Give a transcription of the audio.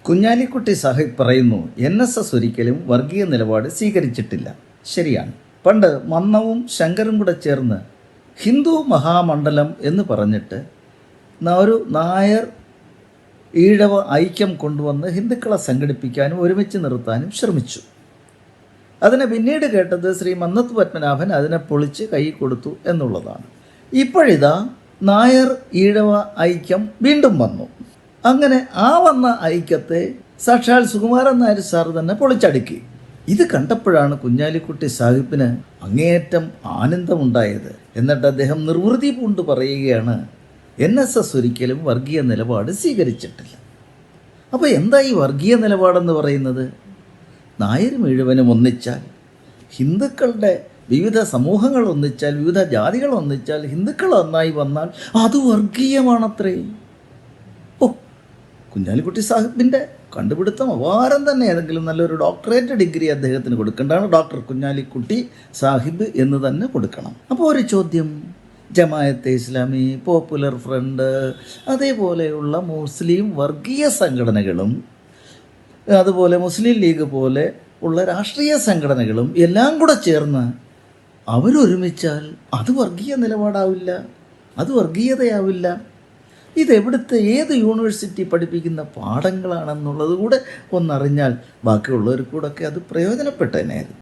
കുഞ്ഞാലിക്കുട്ടി സാഹിബ് പറയുന്നു, NSS ഒരിക്കലും വർഗീയ നിലപാട് സ്വീകരിച്ചിട്ടില്ല. ശരിയാണ്. പണ്ട് മന്നവും ശങ്കരും കൂടെ ചേർന്ന് ഹിന്ദു മഹാമണ്ഡലം എന്ന് പറഞ്ഞിട്ട് ഒരു നായർ ഈഴവ ഐക്യം കൊണ്ടുവന്ന് ഹിന്ദുക്കളെ സംഘടിപ്പിക്കാനും ഒരുമിച്ച് നിർത്താനും ശ്രമിച്ചു. അതിനെ പിന്നീട് കേട്ടത് ശ്രീ മന്നത്ത് പത്മനാഭൻ അതിനെ പൊളിച്ച് കൈ കൊടുത്തു എന്നുള്ളതാണ്. ഇപ്പോഴിതാ നായർ ഈഴവ ഐക്യം വീണ്ടും വന്നു. അങ്ങനെ ആ വന്ന ഐക്യത്തെ സാക്ഷാൽ സുകുമാരൻ നായർ സാർ തന്നെ പൊളിച്ചടുക്കി. ഇത് കണ്ടപ്പോഴാണ് കുഞ്ഞാലിക്കുട്ടി സാഹിബിന് അങ്ങേയറ്റം ആനന്ദമുണ്ടായത്. എന്നിട്ട് അദ്ദേഹം നിർവൃതി പൂണ്ട് പറയുകയാണ്, NSS ഒരിക്കലും വർഗീയ നിലപാട് സ്വീകരിച്ചിട്ടില്ല. അപ്പോൾ എന്താ ഈ വർഗീയ നിലപാടെന്ന് പറയുന്നത്? നായരും ഈഴവനും ഒന്നിച്ചാൽ, ഹിന്ദുക്കളുടെ വിവിധ സമൂഹങ്ങൾ ഒന്നിച്ചാൽ, വിവിധ ജാതികൾ ഒന്നിച്ചാൽ, ഹിന്ദുക്കൾ ഒന്നായി വന്നാൽ അത് വർഗീയമാണത്രേ. കുഞ്ഞാലിക്കുട്ടി സാഹിബിൻ്റെ കണ്ടുപിടുത്തം അപാരം തന്നെ. ഏതെങ്കിലും നല്ലൊരു ഡോക്ടറേറ്റ് ഡിഗ്രി അദ്ദേഹത്തിന് കൊടുക്കേണ്ടതാണ്. ഡോക്ടർ കുഞ്ഞാലിക്കുട്ടി സാഹിബ് എന്ന് തന്നെ കൊടുക്കണം. അപ്പോൾ ഒരു ചോദ്യം, ജമായത്തെ ഇസ്ലാമി, പോപ്പുലർ ഫ്രണ്ട്, അതേപോലെയുള്ള മുസ്ലിം വർഗീയ സംഘടനകളും അതുപോലെ മുസ്ലിം ലീഗ് പോലെ ഉള്ള രാഷ്ട്രീയ സംഘടനകളും എല്ലാം കൂടെ ചേർന്ന് അവരൊരുമിച്ചാൽ അത് വർഗീയ നിലപാടാവില്ല, അത് വർഗീയതയാവില്ല. ഇതെവിടുത്തെ ഏത് യൂണിവേഴ്സിറ്റി പഠിപ്പിക്കുന്ന പാഠങ്ങളാണെന്നുള്ളത് കൂടെ ഒന്നറിഞ്ഞാൽ ബാക്കിയുള്ളവർ കൂടെയൊക്കെ അത് പ്രയോജനപ്പെട്ടേനായിരുന്നു.